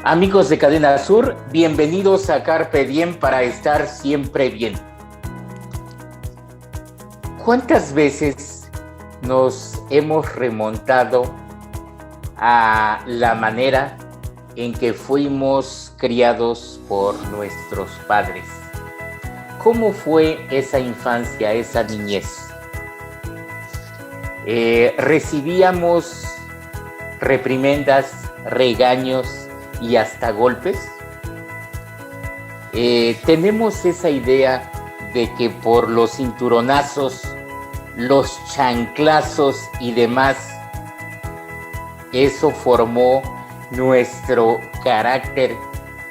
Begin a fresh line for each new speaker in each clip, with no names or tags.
Amigos de Cadena Sur, bienvenidos a Carpe Diem para estar siempre bien. ¿Cuántas veces nos hemos remontado a la manera en que fuimos criados por nuestros padres? ¿Cómo fue esa infancia, esa niñez? ¿Recibíamos reprimendas, regaños y hasta golpes? Tenemos esa idea de que por los cinturonazos, los chanclazos y demás, eso formó nuestro carácter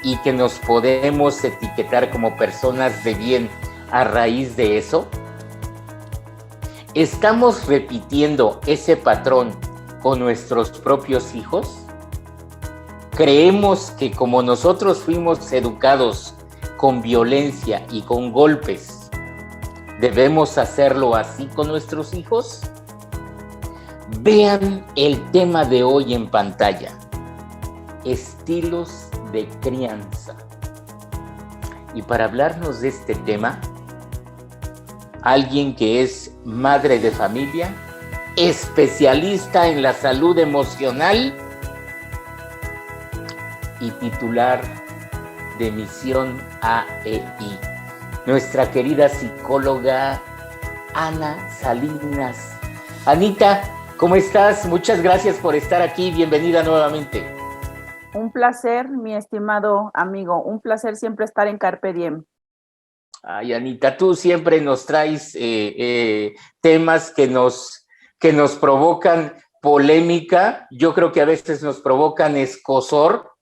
y que nos podemos etiquetar como personas de bien a raíz de eso. ¿Estamos repitiendo ese patrón con nuestros propios hijos? ¿Creemos que como nosotros fuimos educados con violencia y con golpes, debemos hacerlo así con nuestros hijos? Vean el tema de hoy en pantalla: estilos de crianza. Y para hablarnos de este tema, alguien que es madre de familia, especialista en la salud emocional y titular de Misión AEI, nuestra querida psicóloga Ana Salinas. Anita, ¿cómo estás? Muchas gracias por estar aquí, bienvenida nuevamente.
Un placer, mi estimado amigo, un placer siempre estar en Carpe Diem.
Ay, Anita, tú siempre nos traes temas que nos provocan polémica. Yo creo que a veces nos provocan escozor,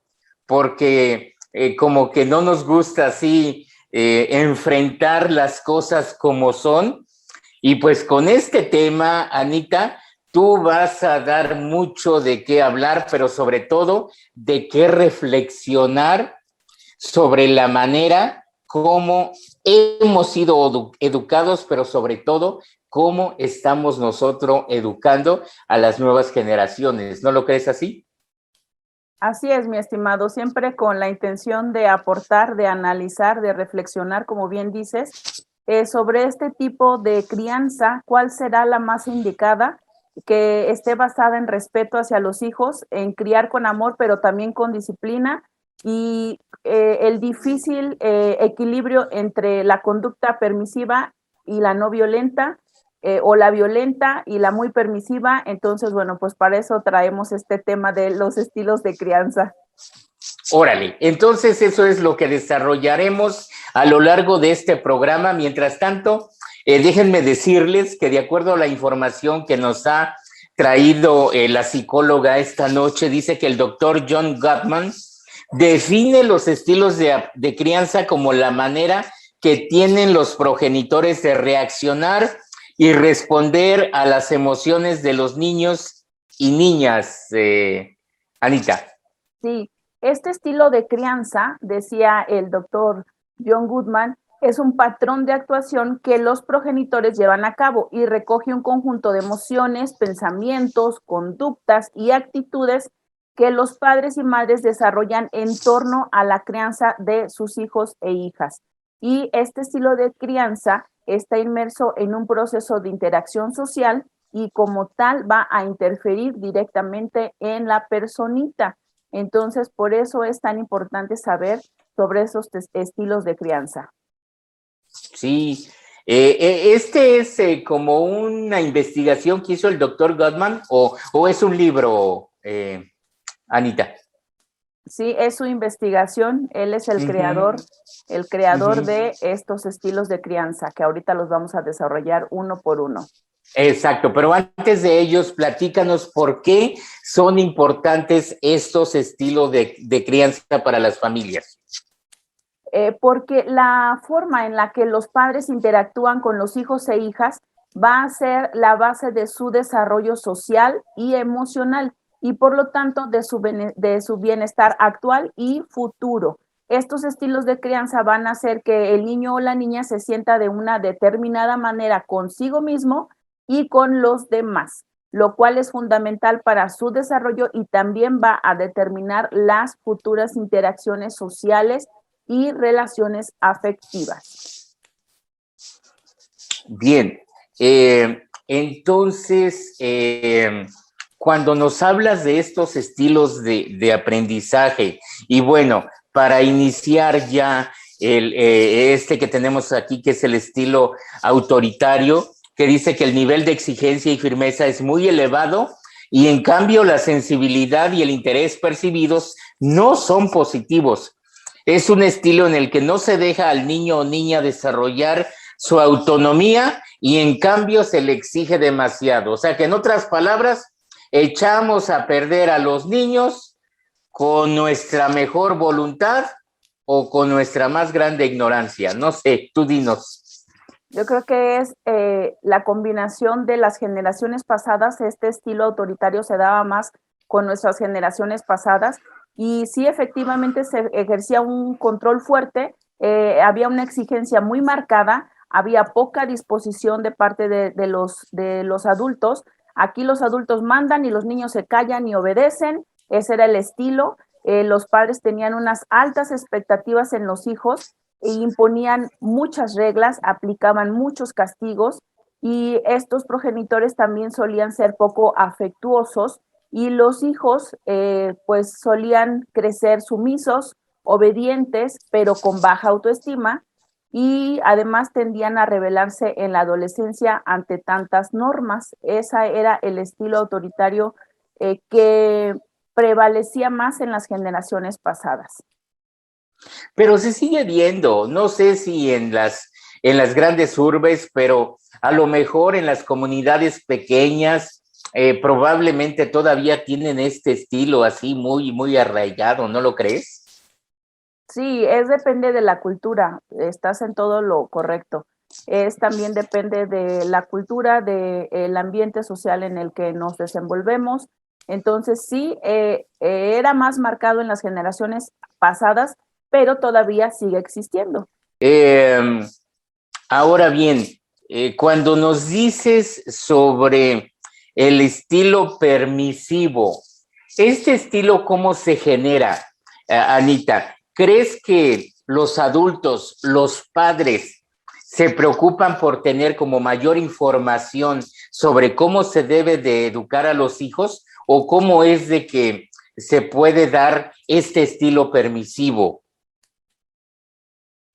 porque como que no nos gusta así enfrentar las cosas como son. Y pues con este tema, Anita, tú vas a dar mucho de qué hablar, pero sobre todo de qué reflexionar sobre la manera como hemos sido educados, pero sobre todo cómo estamos nosotros educando a las nuevas generaciones. ¿No lo crees así?
Así es, mi estimado, siempre con la intención de aportar, de analizar, de reflexionar, como bien dices, sobre este tipo de crianza, cuál será la más indicada, que esté basada en respeto hacia los hijos, en criar con amor, pero también con disciplina, y el difícil equilibrio entre la conducta permisiva y la no violenta, o la violenta y la muy permisiva. Entonces, bueno, pues para eso traemos este tema de los estilos de crianza.
Órale, entonces eso es lo que desarrollaremos a lo largo de este programa. Mientras tanto, déjenme decirles que de acuerdo a la información que nos ha traído la psicóloga esta noche, dice que el doctor John Gottman define los estilos de crianza como la manera que tienen los progenitores de reaccionar y responder a las emociones de los niños y niñas, Anita.
Sí, este estilo de crianza, decía el doctor John Goodman, es un patrón de actuación que los progenitores llevan a cabo y recoge un conjunto de emociones, pensamientos, conductas y actitudes que los padres y madres desarrollan en torno a la crianza de sus hijos e hijas. Y este estilo de crianza está inmerso en un proceso de interacción social y como tal va a interferir directamente en la personita. Entonces, por eso es tan importante saber sobre esos estilos de crianza.
Sí, este es como una investigación que hizo el doctor Gottman o es un libro, Anita.
Sí, es su investigación, él es el creador de estos estilos de crianza, que ahorita los vamos a desarrollar uno por uno.
Exacto, pero antes de ellos, platícanos por qué son importantes estos estilos de crianza para las familias.
Porque la forma en la que los padres interactúan con los hijos e hijas va a ser la base de su desarrollo social y emocional y por lo tanto de su bienestar actual y futuro. Estos estilos de crianza van a hacer que el niño o la niña se sienta de una determinada manera consigo mismo y con los demás. lo cual es fundamental para su desarrollo y también va a determinar las futuras interacciones sociales y relaciones afectivas.
Bien, entonces, cuando nos hablas de estos estilos de aprendizaje, y bueno, para iniciar ya este que tenemos aquí, que es el estilo autoritario, que dice que el nivel de exigencia y firmeza es muy elevado y en cambio la sensibilidad y el interés percibidos no son positivos. Es un estilo en el que no se deja al niño o niña desarrollar su autonomía y en cambio se le exige demasiado. O sea que en otras palabras, echamos a perder a los niños con nuestra mejor voluntad o con nuestra más grande ignorancia. No sé, tú dinos.
Yo creo que es la combinación de las generaciones pasadas. Este estilo autoritario se daba más con nuestras generaciones pasadas y sí, efectivamente se ejercía un control fuerte, había una exigencia muy marcada, había poca disposición de parte de los adultos. Aquí los adultos mandan y los niños se callan y obedecen. Ese era el estilo. Los padres tenían unas altas expectativas en los hijos e imponían muchas reglas, aplicaban muchos castigos y estos progenitores también solían ser poco afectuosos y los hijos pues solían crecer sumisos, obedientes, pero con baja autoestima y además tendían a rebelarse en la adolescencia ante tantas normas. Ese era el estilo autoritario que prevalecía más en las generaciones pasadas.
Pero se sigue viendo, no sé si en las grandes urbes, pero a lo mejor en las comunidades pequeñas probablemente todavía tienen este estilo así muy, muy arraigado, ¿no lo crees?
Sí, depende de la cultura, estás en todo lo correcto. También depende de la cultura, del ambiente social en el que nos desenvolvemos. Entonces, sí, era más marcado en las generaciones pasadas, pero todavía sigue existiendo.
Eh, Ahora bien, cuando nos dices sobre el estilo permisivo, ¿este estilo cómo se genera, Anita? ¿Crees que los adultos, los padres, se preocupan por tener como mayor información sobre cómo se debe de educar a los hijos o cómo es de que se puede dar este estilo permisivo?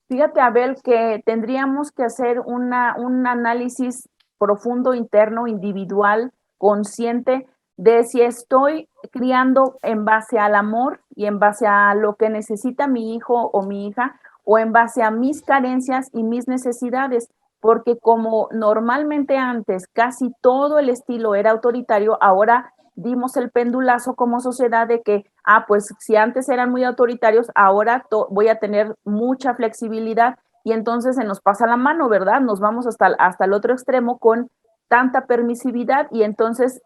Fíjate, Abel, que tendríamos que hacer un análisis profundo, interno, individual, consciente de si estoy criando en base al amor y en base a lo que necesita mi hijo o mi hija, o en base a mis carencias y mis necesidades, porque como normalmente antes casi todo el estilo era autoritario, ahora dimos el pendulazo como sociedad de que, pues si antes eran muy autoritarios, ahora voy a tener mucha flexibilidad y entonces se nos pasa la mano, ¿verdad? Nos vamos hasta el otro extremo con tanta permisividad y entonces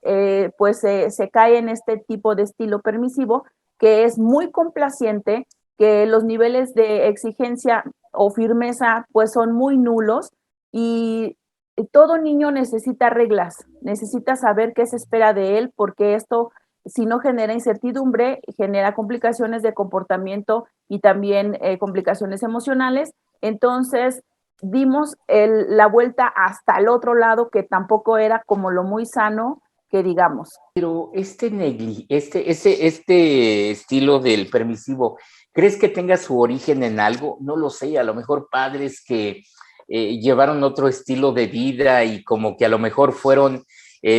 pues se cae en este tipo de estilo permisivo que es muy complaciente, que los niveles de exigencia o firmeza pues son muy nulos y todo niño necesita reglas, necesita saber qué se espera de él, porque esto, si no genera incertidumbre, genera complicaciones de comportamiento y también complicaciones emocionales. Entonces, dimos la vuelta hasta el otro lado, que tampoco era como lo muy sano que digamos.
Pero este estilo del permisivo, ¿crees que tenga su origen en algo? No lo sé, a lo mejor padres que llevaron otro estilo de vida y como que a lo mejor fueron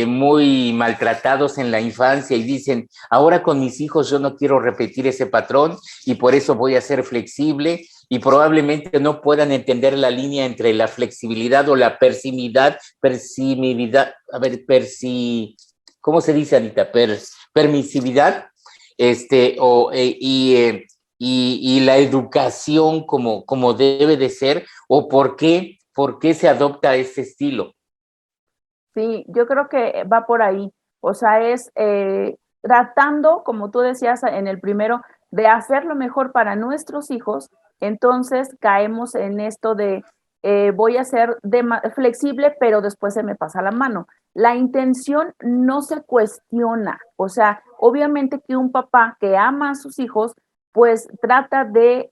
muy maltratados en la infancia y dicen, ahora con mis hijos yo no quiero repetir ese patrón y por eso voy a ser flexible y probablemente no puedan entender la línea entre la flexibilidad o la ¿cómo se dice, Anita? Permisividad, y la educación como debe de ser, o por qué se adopta este estilo.
Sí, yo creo que va por ahí. O sea, es tratando, como tú decías en el primero, de hacer lo mejor para nuestros hijos. Entonces caemos en esto de voy a ser flexible, pero después se me pasa la mano. La intención no se cuestiona, o sea, obviamente que un papá que ama a sus hijos, pues trata de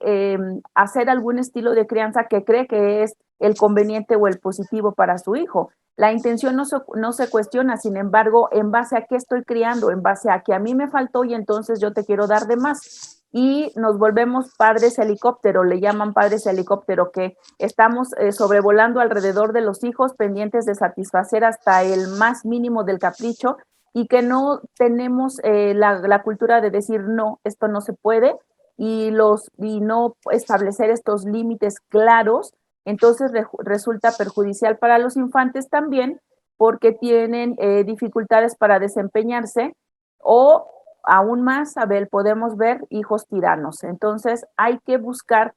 hacer algún estilo de crianza que cree que es el conveniente o el positivo para su hijo. La intención no se cuestiona, sin embargo, en base a qué estoy criando, en base a que a mí me faltó y entonces yo te quiero dar de más. Y nos volvemos padres helicóptero, le llaman padres helicóptero, que estamos sobrevolando alrededor de los hijos, pendientes de satisfacer hasta el más mínimo del capricho, y que no tenemos la cultura de decir no, esto no se puede, y no establecer estos límites claros. Entonces resulta perjudicial para los infantes también, porque tienen dificultades para desempeñarse, o aún más, Abel, podemos ver hijos tiranos. Entonces hay que buscar,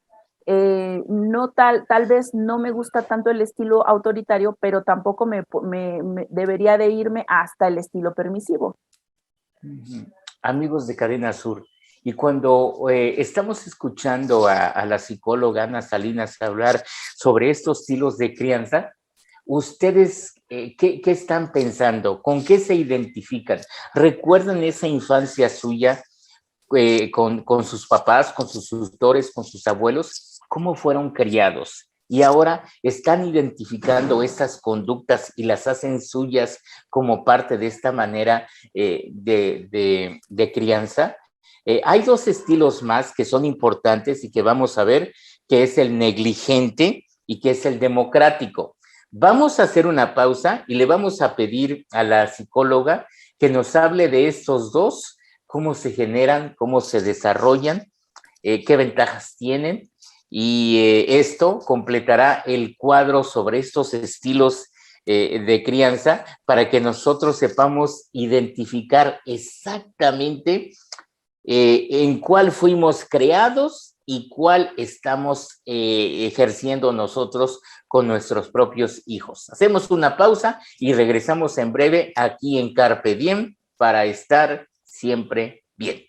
no tal vez no me gusta tanto el estilo autoritario, pero tampoco me debería de irme hasta el estilo permisivo.
Amigos de Cadena Sur, y cuando estamos escuchando a la psicóloga Ana Salinas hablar sobre estos estilos de crianza, ¿ustedes qué están pensando? ¿Con qué se identifican? ¿Recuerdan esa infancia suya con sus papás, con sus tutores, con sus abuelos? ¿Cómo fueron criados? Y ahora están identificando estas conductas y las hacen suyas como parte de esta manera de crianza. Hay dos estilos más que son importantes y que vamos a ver, que es el negligente y que es el democrático. Vamos a hacer una pausa y le vamos a pedir a la psicóloga que nos hable de estos dos, cómo se generan, cómo se desarrollan, qué ventajas tienen, y esto completará el cuadro sobre estos estilos de crianza para que nosotros sepamos identificar exactamente en cuál fuimos creados y cuál estamos ejerciendo nosotros con nuestros propios hijos. Hacemos una pausa y regresamos en breve aquí en Carpe Diem para estar siempre bien.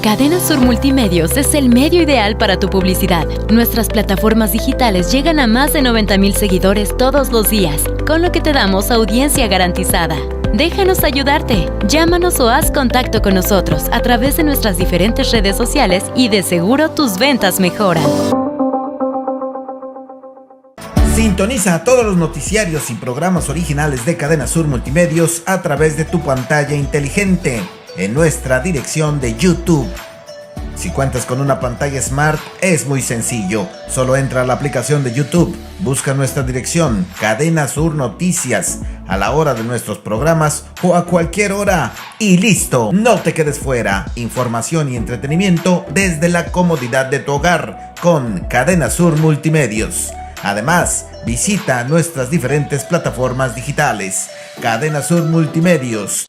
Cadena Sur Multimedios es el medio ideal para tu publicidad. Nuestras plataformas digitales llegan a más de 90,000 seguidores todos los días, con lo que te damos audiencia garantizada. Déjanos ayudarte. Llámanos o haz contacto con nosotros a través de nuestras diferentes redes sociales y de seguro tus ventas mejoran.
Sintoniza todos los noticiarios y programas originales de Cadena Sur Multimedios a través de tu pantalla inteligente en nuestra dirección de YouTube. Si cuentas con una pantalla Smart, es muy sencillo. Solo entra a la aplicación de YouTube, busca nuestra dirección, Cadena Sur Noticias, a la hora de nuestros programas o a cualquier hora. Y listo, no te quedes fuera. Información y entretenimiento desde la comodidad de tu hogar con Cadena Sur Multimedios. Además, visita nuestras diferentes plataformas digitales. Cadena Sur Multimedios.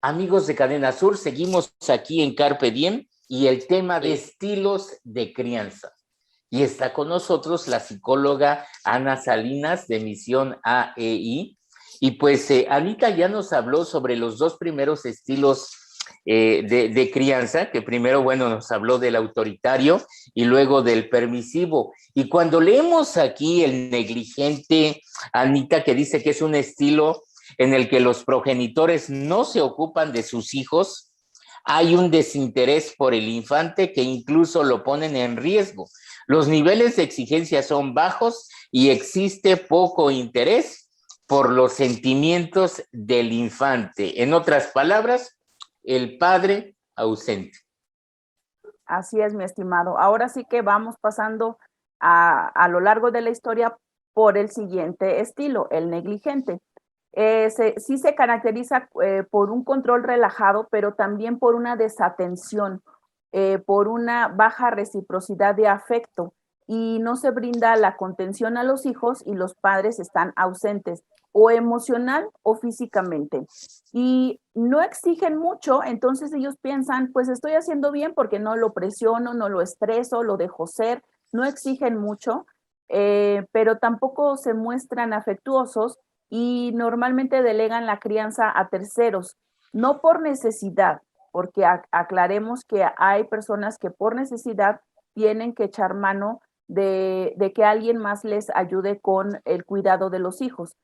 Amigos de Cadena Sur, seguimos aquí en Carpe Diem y el tema de estilos de crianza. Y está con nosotros la psicóloga Ana Salinas de Misión AEI. Y pues Anita ya nos habló sobre los dos primeros estilos de crianza, que primero, bueno, nos habló del autoritario y luego del permisivo. Y cuando leemos aquí el negligente, Anita, que dice que es un estilo en el que los progenitores no se ocupan de sus hijos, hay un desinterés por el infante que incluso lo ponen en riesgo. Los niveles de exigencia son bajos y existe poco interés por los sentimientos del infante. En otras palabras, el padre ausente.
Así es, mi estimado. Ahora sí que vamos pasando a lo largo de la historia por el siguiente estilo, el negligente. Sí se caracteriza por un control relajado, pero también por una desatención, por una baja reciprocidad de afecto, y no se brinda la contención a los hijos y los padres están ausentes o emocional o físicamente. Y no exigen mucho, entonces ellos piensan, pues estoy haciendo bien porque no lo presiono, no lo estreso, lo dejo ser, no exigen mucho, pero tampoco se muestran afectuosos y normalmente delegan la crianza a terceros, no por necesidad, porque aclaremos que hay personas que por necesidad tienen que echar mano de que alguien más les ayude con el cuidado de los hijos.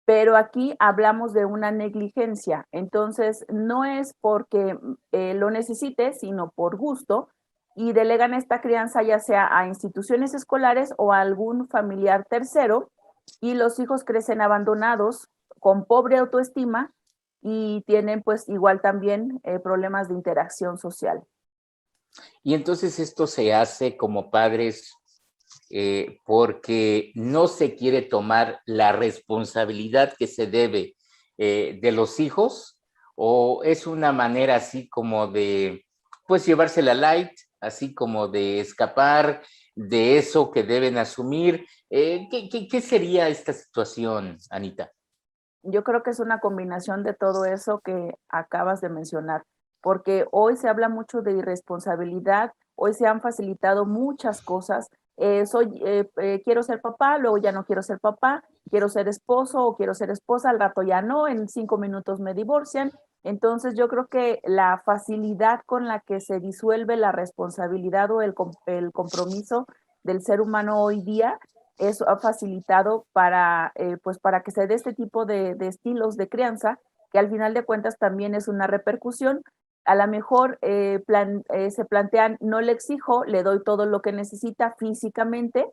Pero aquí hablamos de una negligencia, entonces no es porque lo necesite, sino por gusto, y delegan esta crianza ya sea a instituciones escolares o a algún familiar tercero, y los hijos crecen abandonados, con pobre autoestima, y tienen pues igual también problemas de interacción social.
Y entonces esto se hace como padres porque no se quiere tomar la responsabilidad que se debe de los hijos, o es una manera así como de, pues, llevársela light, así como de escapar de eso que deben asumir. ¿Qué sería esta situación, Anita?
Yo creo que es una combinación de todo eso que acabas de mencionar, porque hoy se habla mucho de irresponsabilidad, hoy se han facilitado muchas cosas. Quiero ser papá, luego ya no quiero ser papá, quiero ser esposo o quiero ser esposa, al rato ya no, en 5 minutos me divorcian. Entonces yo creo que la facilidad con la que se disuelve la responsabilidad o el compromiso del ser humano hoy día, eso ha facilitado pues para que se dé este tipo de estilos de crianza, que al final de cuentas también es una repercusión. A lo mejor se plantean, no le exijo, le doy todo lo que necesita físicamente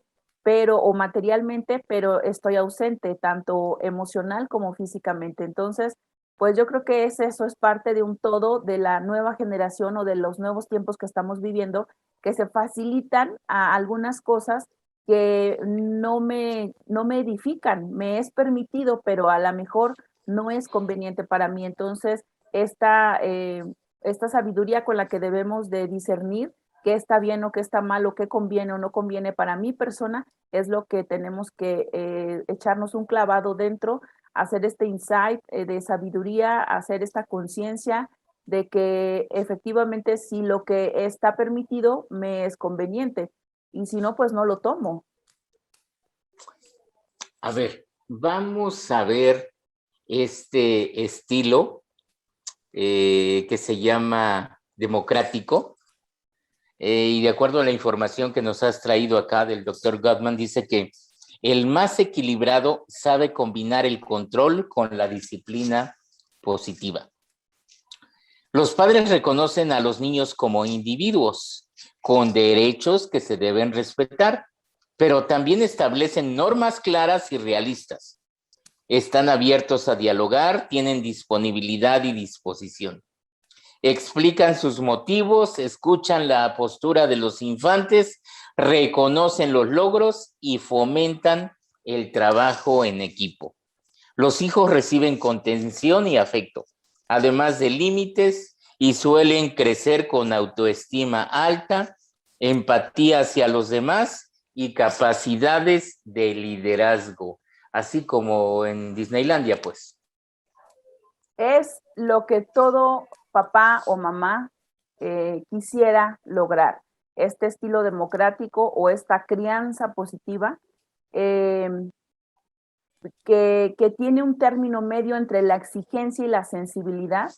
o materialmente, pero estoy ausente tanto emocional como físicamente. Entonces, pues yo creo que eso es parte de un todo de la nueva generación o de los nuevos tiempos que estamos viviendo, que se facilitan a algunas cosas que no me edifican, me es permitido, pero a lo mejor no es conveniente para mí. Entonces, esta sabiduría con la que debemos de discernir qué está bien o qué está mal o qué conviene o no conviene para mi persona, es lo que tenemos que echarnos un clavado dentro, hacer este insight de sabiduría, hacer esta conciencia de que efectivamente si lo que está permitido me es conveniente y si no, pues no lo tomo.
A ver, vamos a ver este estilo que se llama democrático. Y de acuerdo a la información que nos has traído acá del doctor Gottman, dice que el más equilibrado sabe combinar el control con la disciplina positiva. Los padres reconocen a los niños como individuos con derechos que se deben respetar, pero también establecen normas claras y realistas. Están abiertos a dialogar, tienen disponibilidad y disposición. Explican sus motivos, escuchan la postura de los infantes, reconocen los logros y fomentan el trabajo en equipo. Los hijos reciben contención y afecto, además de límites, y suelen crecer con autoestima alta, empatía hacia los demás y capacidades de liderazgo, así como en Disneylandia, pues.
Es lo que todo papá o mamá quisiera lograr, este estilo democrático o esta crianza positiva que tiene un término medio entre la exigencia y la sensibilidad,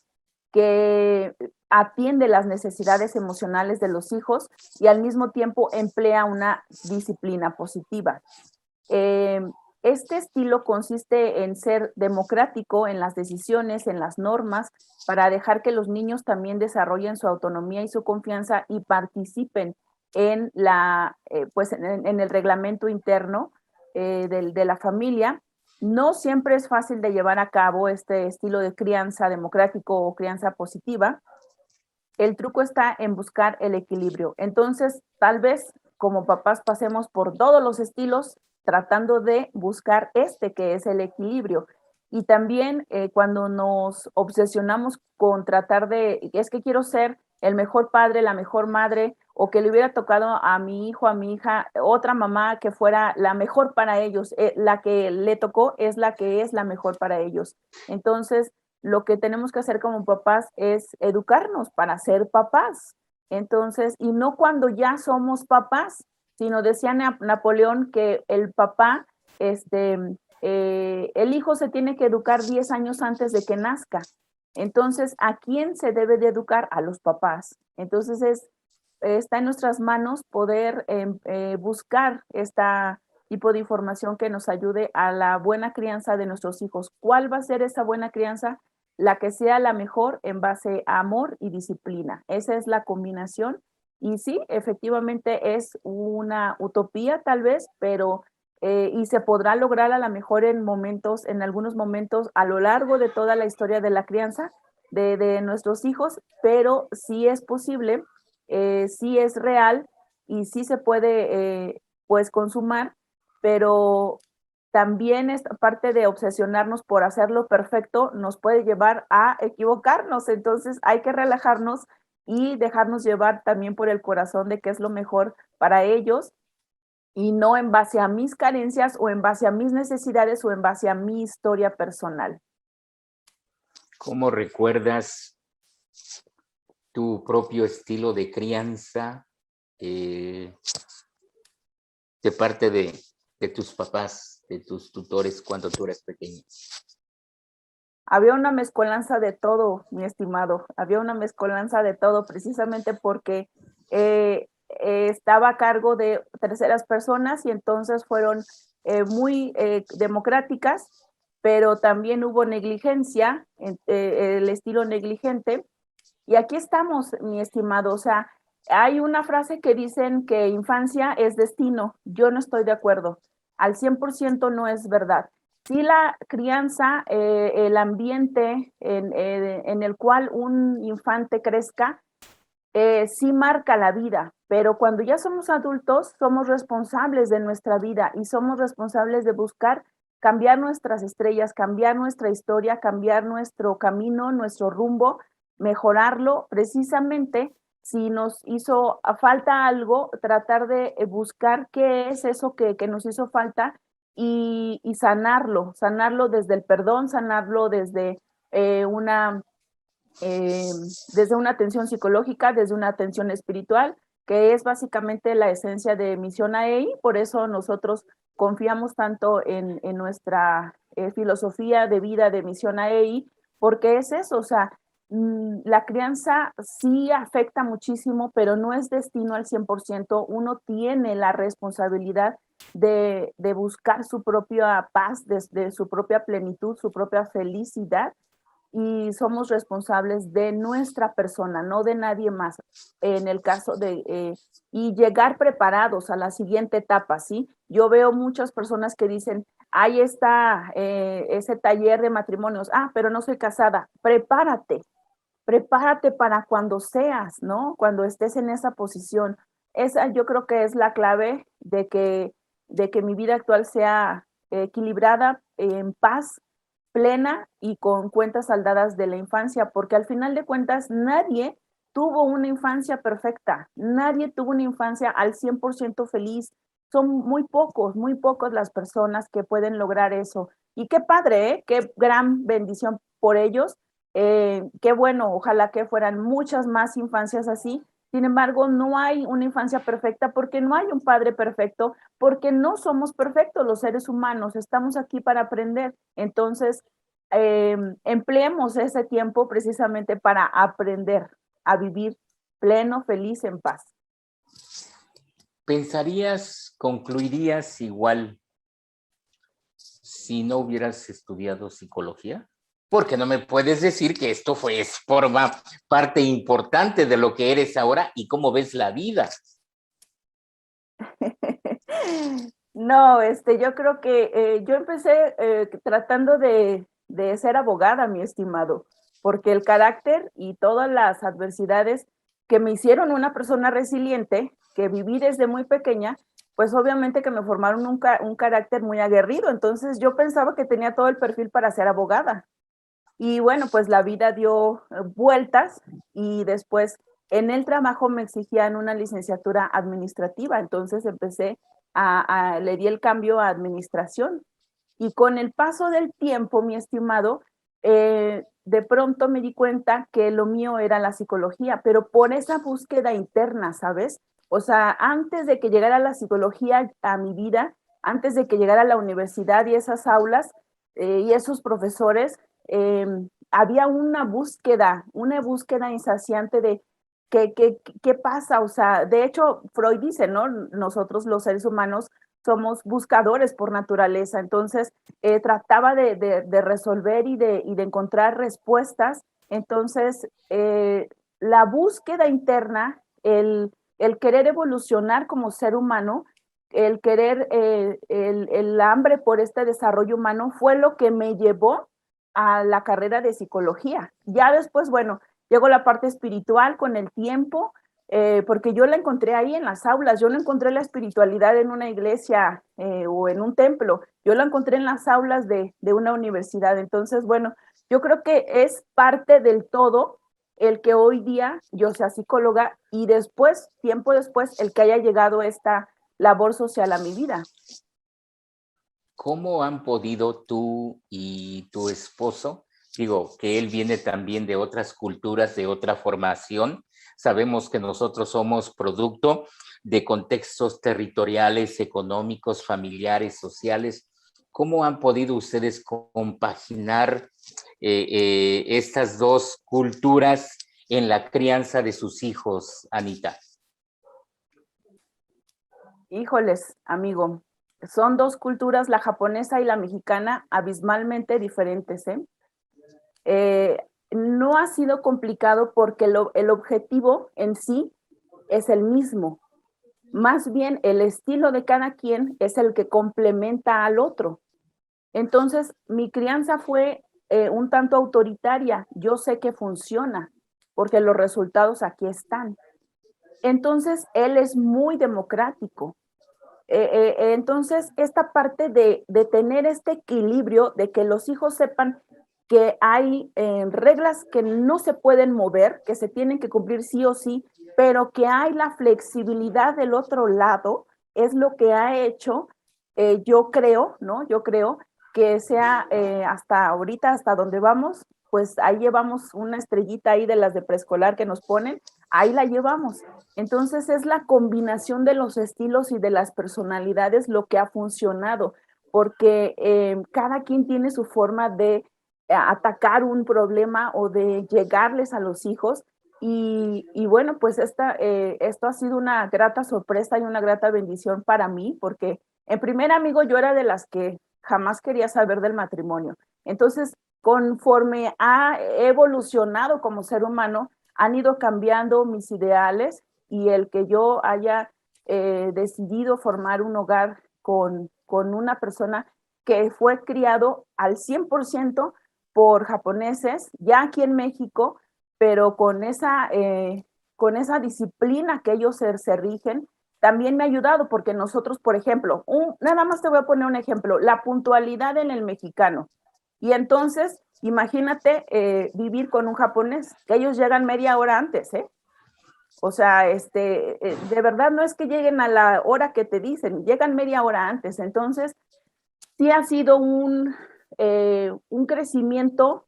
que atiende las necesidades emocionales de los hijos y al mismo tiempo emplea una disciplina positiva. Este estilo consiste en ser democrático en las decisiones, en las normas, para dejar que los niños también desarrollen su autonomía y su confianza y participen en, en el reglamento interno de la familia. No siempre es fácil de llevar a cabo este estilo de crianza democrático o crianza positiva. El truco está en buscar el equilibrio. Entonces, tal vez como papás pasemos por todos los estilos tratando de buscar que es el equilibrio. Y también cuando nos obsesionamos con tratar es que quiero ser el mejor padre, la mejor madre, o que le hubiera tocado a mi hijo, a mi hija, otra mamá que fuera la mejor para ellos. La que le tocó es la que es la mejor para ellos. Entonces, lo que tenemos que hacer como papás es educarnos para ser papás. Entonces, y no cuando ya somos papás, sino decía Napoleón que el papá, el hijo se tiene que educar 10 años antes de que nazca. Entonces, ¿a quién se debe de educar? A los papás. Entonces, está en nuestras manos poder buscar esta tipo de información que nos ayude a la buena crianza de nuestros hijos. ¿Cuál va a ser esa buena crianza? La que sea la mejor en base a amor y disciplina. Esa es la combinación. Y sí, efectivamente es una utopía tal vez, pero y se podrá lograr a lo mejor en algunos momentos a lo largo de toda la historia de la crianza de nuestros hijos, pero sí es posible, sí es real y sí se puede pues consumar, pero también esta parte de obsesionarnos por hacerlo perfecto nos puede llevar a equivocarnos. Entonces hay que relajarnos y dejarnos llevar también por el corazón de qué es lo mejor para ellos y no en base a mis carencias o en base a mis necesidades o en base a mi historia personal.
¿Cómo recuerdas tu propio estilo de crianza de parte de tus papás, de tus tutores cuando tú eras pequeña?
Había una mezcolanza de todo, mi estimado. Había una mezcolanza de todo precisamente porque estaba a cargo de terceras personas y entonces fueron muy democráticas, pero también hubo negligencia, el estilo negligente. Y aquí estamos, mi estimado. O sea, hay una frase que dicen que infancia es destino. Yo no estoy de acuerdo. Al 100% no es verdad. Sí, la crianza, el ambiente en el cual un infante crezca, sí marca la vida, pero cuando ya somos adultos, somos responsables de nuestra vida y somos responsables de buscar cambiar nuestras estrellas, cambiar nuestra historia, cambiar nuestro camino, nuestro rumbo, mejorarlo. Precisamente, si nos hizo falta algo, tratar de buscar qué es eso que nos hizo falta y sanarlo desde el perdón, sanarlo eh, una, desde una atención psicológica, desde una atención espiritual, que es básicamente la esencia de Misión AEI. Por eso nosotros confiamos tanto en nuestra filosofía de vida de Misión AEI, porque es eso. O sea, la crianza sí afecta muchísimo, pero no es destino al 100%. Uno tiene la responsabilidad de buscar su propia paz, de su propia plenitud, su propia felicidad, y somos responsables de nuestra persona, no de nadie más. En el caso y llegar preparados a la siguiente etapa, ¿sí? Yo veo muchas personas que dicen, ahí está ese taller de matrimonios, pero no soy casada. Prepárate para cuando seas, ¿no? Cuando estés en esa posición. Esa yo creo que es la clave de que mi vida actual sea equilibrada, en paz, plena y con cuentas saldadas de la infancia, porque al final de cuentas nadie tuvo una infancia perfecta, nadie tuvo una infancia al 100% feliz. Son muy pocos las personas que pueden lograr eso. Y qué padre, ¿eh? Qué gran bendición por ellos. Qué bueno, ojalá que fueran muchas más infancias así. Sin embargo, no hay una infancia perfecta porque no hay un padre perfecto, porque no somos perfectos los seres humanos, estamos aquí para aprender. Entonces, empleemos ese tiempo precisamente para aprender a vivir pleno, feliz, en paz.
¿Pensarías, concluirías igual si no hubieras estudiado psicología? Porque no me puedes decir que esto forma parte importante de lo que eres ahora y cómo ves la vida.
No, yo creo que yo empecé tratando de ser abogada, mi estimado, porque el carácter y todas las adversidades que me hicieron una persona resiliente, que viví desde muy pequeña, pues obviamente que me formaron un carácter muy aguerrido. Entonces yo pensaba que tenía todo el perfil para ser abogada. Y bueno, pues la vida dio vueltas y después En el trabajo me exigían una licenciatura administrativa, entonces le di el cambio a administración. Y con el paso del tiempo, mi estimado, de pronto me di cuenta que lo mío era la psicología, pero por esa búsqueda interna, ¿sabes? O sea, antes de que llegara la psicología a mi vida, antes de que llegara la universidad y esas aulas y esos profesores, había una búsqueda insaciante de qué pasa. O sea, de hecho, Freud dice, ¿no? Nosotros los seres humanos somos buscadores por naturaleza, entonces trataba de resolver y de encontrar respuestas. Entonces, la búsqueda interna, el querer evolucionar como ser humano, el querer, el hambre por este desarrollo humano fue lo que me llevó a la carrera de psicología. Ya después, bueno, llegó la parte espiritual con el tiempo, porque yo la encontré ahí en las aulas. Yo no encontré la espiritualidad en una iglesia o en un templo, yo la encontré en las aulas de una universidad. Entonces, bueno, yo creo que es parte del todo el que hoy día yo sea psicóloga y después, tiempo después, el que haya llegado esta labor social a mi vida.
¿Cómo han podido tú y tu esposo, digo, que él viene también de otras culturas, de otra formación? Sabemos que nosotros somos producto de contextos territoriales, económicos, familiares, sociales. ¿Cómo han podido ustedes compaginar estas dos culturas en la crianza de sus hijos, Anita?
Híjoles, amigo, son dos culturas, la japonesa y la mexicana, abismalmente diferentes, no ha sido complicado porque el objetivo en sí es el mismo. Más bien el estilo de cada quien es el que complementa al otro. Entonces, mi crianza fue un tanto autoritaria. Yo sé que funciona porque los resultados aquí están. Entonces, él es muy democrático. Entonces, esta parte de tener este equilibrio, de que los hijos sepan que hay reglas que no se pueden mover, que se tienen que cumplir sí o sí, pero que hay la flexibilidad del otro lado, es lo que ha hecho, yo creo, ¿no? Yo creo que sea hasta ahorita, hasta donde vamos, pues ahí llevamos una estrellita ahí de las de preescolar que nos ponen, ahí la llevamos. Entonces es la combinación de los estilos y de las personalidades lo que ha funcionado, porque cada quien tiene su forma de atacar un problema o de llegarles a los hijos. Y bueno, pues esto ha sido una grata sorpresa y una grata bendición para mí, porque en primer, amigo, yo era de las que jamás quería saber del matrimonio. Entonces, conforme ha evolucionado como ser humano, han ido cambiando mis ideales y el que yo haya decidido formar un hogar con una persona que fue criado al 100% por japoneses, ya aquí en México, pero con esa disciplina que ellos se rigen, también me ha ayudado porque nosotros, por ejemplo, nada más te voy a poner un ejemplo, la puntualidad en el mexicano. Y entonces, imagínate vivir con un japonés, que ellos llegan media hora antes, ¿eh? O sea, de verdad no es que lleguen a la hora que te dicen, llegan media hora antes. Entonces, sí ha sido un crecimiento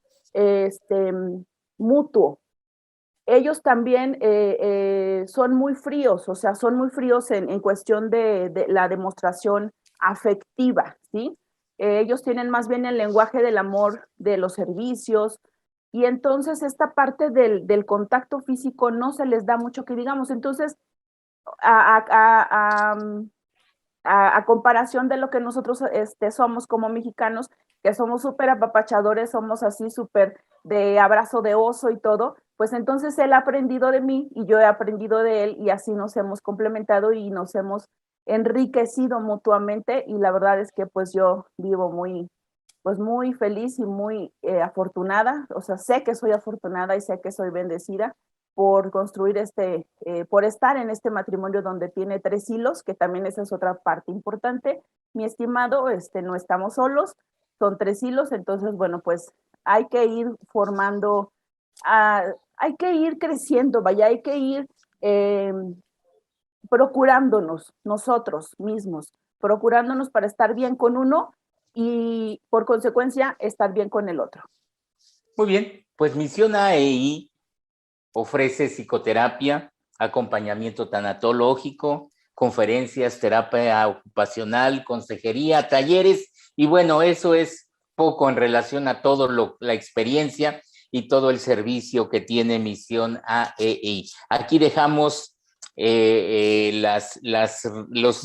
mutuo. Ellos también son muy fríos, o sea, son muy fríos en cuestión de la demostración afectiva, ¿sí? Ellos tienen más bien el lenguaje del amor, de los servicios, y entonces esta parte del contacto físico no se les da mucho que digamos. Entonces, a comparación de lo que nosotros somos como mexicanos, que somos súper apapachadores, somos así súper de abrazo de oso y todo, pues entonces él ha aprendido de mí y yo he aprendido de él y así nos hemos complementado y nos hemos enriquecido mutuamente y la verdad es que pues yo vivo pues muy feliz y muy afortunada, o sea, sé que soy afortunada y sé que soy bendecida por construir por estar en este matrimonio donde tiene 3 hilos, que también esa es otra parte importante. Mi estimado, no estamos solos, son 3 hilos, entonces, bueno, pues hay que ir formando, hay que ir creciendo, vaya, hay que ir procurándonos nosotros mismos, procurándonos para estar bien con uno y por consecuencia estar bien con el otro.
Muy bien, pues Misión AEI ofrece psicoterapia, acompañamiento tanatológico, conferencias, terapia ocupacional, consejería, talleres, y bueno, eso es poco en relación a todo la experiencia y todo el servicio que tiene Misión AEI. Aquí dejamos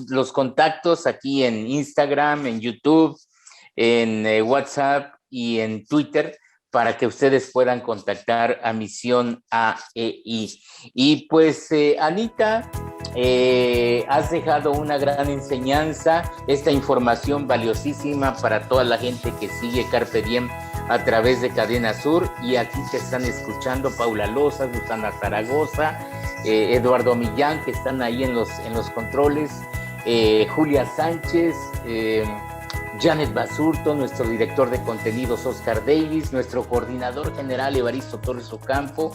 los contactos aquí en Instagram, en YouTube, en WhatsApp y en Twitter, para que ustedes puedan contactar a Misión AEI. Y pues, Anita, has dejado una gran enseñanza, esta información valiosísima para toda la gente que sigue Carpe Diem a través de Cadena Sur, y aquí te están escuchando Paula Loza, Susana Zaragoza, Eduardo Millán, que están ahí en los controles, Julia Sánchez, Janet Basurto, nuestro director de contenidos Oscar Davis, nuestro coordinador general Evaristo Torres Ocampo,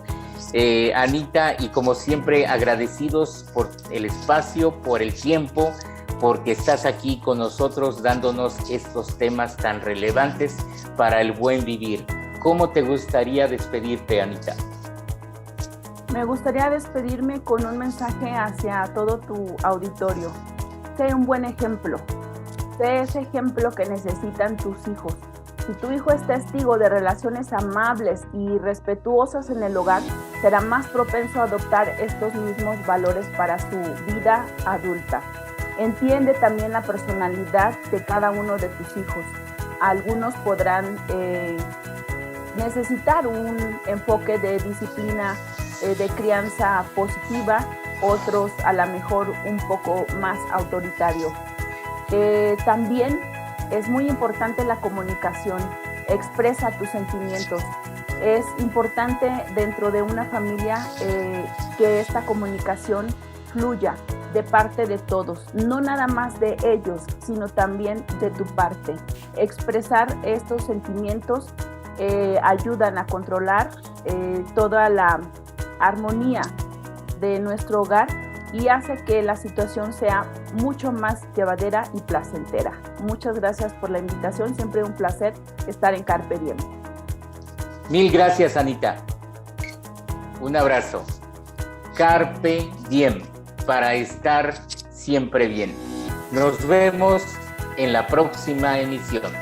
Anita, y como siempre agradecidos por el espacio, por el tiempo, porque estás aquí con nosotros dándonos estos temas tan relevantes para el buen vivir. ¿Cómo te gustaría despedirte, Anita?
Me gustaría despedirme con un mensaje hacia todo tu auditorio. Sé un buen ejemplo. Sé ese ejemplo que necesitan tus hijos. Si tu hijo es testigo de relaciones amables y respetuosas en el hogar, será más propenso a adoptar estos mismos valores para su vida adulta. Entiende también la personalidad de cada uno de tus hijos. Algunos podrán necesitar un enfoque de disciplina, de crianza positiva, otros a lo mejor un poco más autoritario. También es muy importante la comunicación. Expresa tus sentimientos. Es importante dentro de una familia que esta comunicación fluya de parte de todos, no nada más de ellos, sino también de tu parte. Expresar estos sentimientos ayudan a controlar toda la armonía de nuestro hogar y hace que la situación sea mucho más llevadera y placentera. Muchas gracias por la invitación, siempre un placer estar en Carpe Diem.
Mil gracias, Anita. Un abrazo. Carpe Diem, para estar siempre bien. Nos vemos en la próxima emisión.